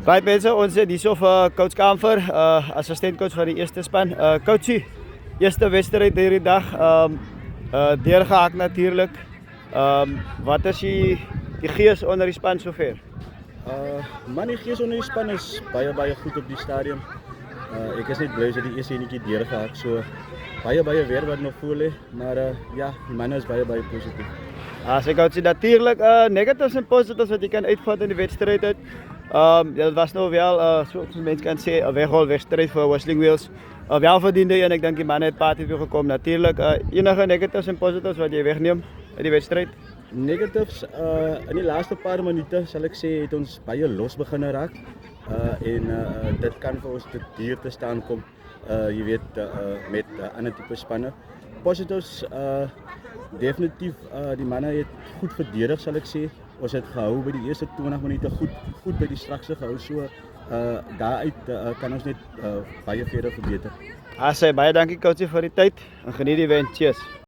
Right mense, ons het hierso vir coach Kamfer, assistentcoach van die eerste span. Coachie, eerste wedstryd hierdie dag, deurgehak natuurlik. Wat is die gees onder die span sover? Man, die gees onder die span is baie goed op die stadium. Ek is net bly dat die eerste enetjie deurgehak, so baie weer wat nog voor lê, maar ja, die manne is baie positief. As ek coachie, natuurlik negatives en positives wat jy kan uitvat in die wedstryd uit. Dit was nou wel, soos mense kan sê, 'n weghaalwedstryd vir Whistling Wheels. Welverdiende en ek dink die manne het party toe gekom. Natuurlik, enige negatives en positives wat jy wegneem uit die wedstryd? Negatives, in die laaste paar minute sal ek sê het ons baie los begin raak. Dit kan vir ons te duur te staan kom, jy weet, met ander tipe spanne. Positives, definitief, die manne het goed verdedig sal ek sê. Ons het gehou by die eerste 20 minute goed by die strakste gehou, so daaruit kan ons net baie verder verbeter. Baie dankie coachie vir die tyd en geniet die wen. Cheers.